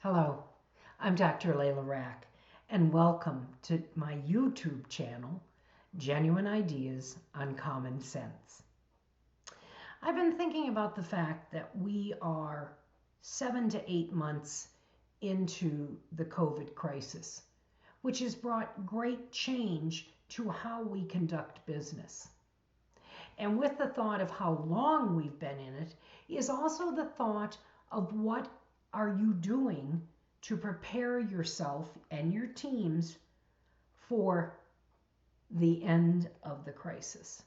Hello, I'm Dr. Layla Rack, and welcome to my YouTube channel, Genuine Ideas on Common Sense. I've been thinking about the fact that we are 7 to 8 months into the COVID crisis, which has brought great change to how we conduct business. And with the thought of how long we've been in it is also the thought of what are you doing to prepare yourself and your teams for the end of the crisis.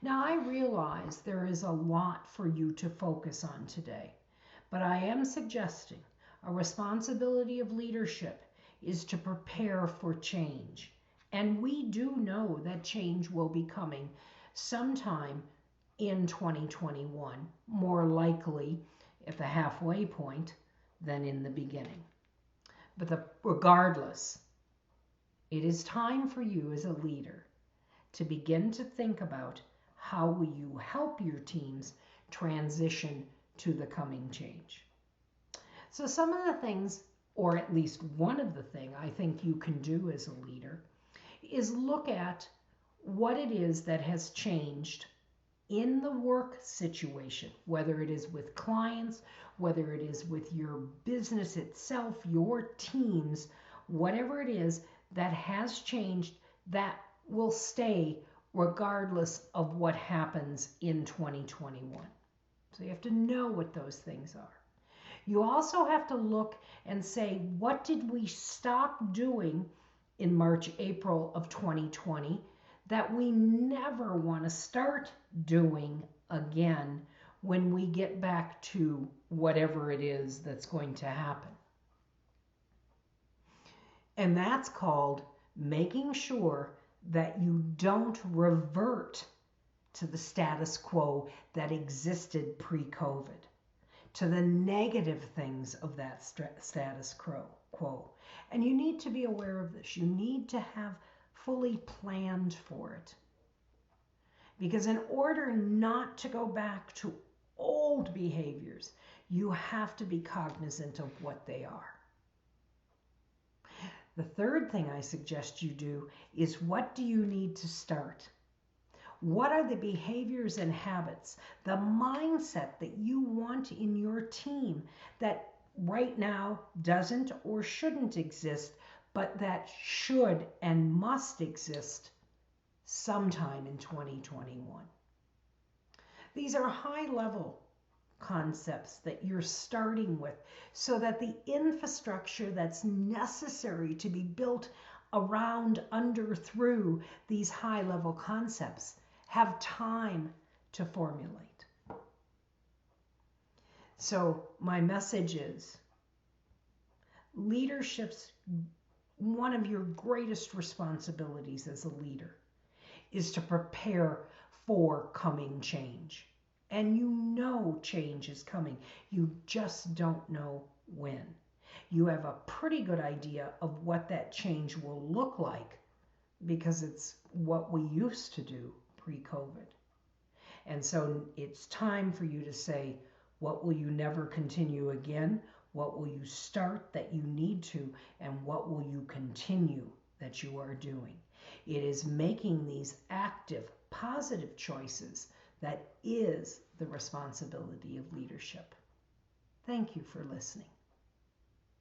Now, I realize there is a lot for you to focus on today, but I am suggesting a responsibility of leadership is to prepare for change. And we do know that change will be coming sometime in 2021, more likely at the halfway point than in the beginning. Regardless, it is time for you as a leader to begin to think about how will you help your teams transition to the coming change. So some of the things, or at least one of the things I think you can do as a leader, is look at what it is that has changed in the work situation, whether it is with clients, whether it is with your business itself, your teams, whatever it is that has changed, that will stay regardless of what happens in 2021. So you have to know what those things are. You also have to look and say, what did we stop doing in March, April of 2020 that we never want to start doing again when we get back to whatever it is that's going to happen. And that's called making sure that you don't revert to the status quo that existed pre-COVID, to the negative things of that status quo. And you need to be aware of this. You need to have fully planned for it. Because in order not to go back to old behaviors, you have to be cognizant of what they are. The third thing I suggest you do is, what do you need to start? What are the behaviors and habits, the mindset that you want in your team that right now doesn't or shouldn't exist, but that should and must exist sometime in 2021? These are high-level concepts that you're starting with so that the infrastructure that's necessary to be built around, under, through these high-level concepts have time to formulate. So my message is, leadership's one of your greatest responsibilities as a leader is to prepare for coming change. And you know change is coming. You just don't know when. You have a pretty good idea of what that change will look like because it's what we used to do pre-COVID. And so it's time for you to say, what will you never continue again? What will you start that you need to? And what will you continue that you are doing? It is making these active, positive choices that is the responsibility of leadership. Thank you for listening.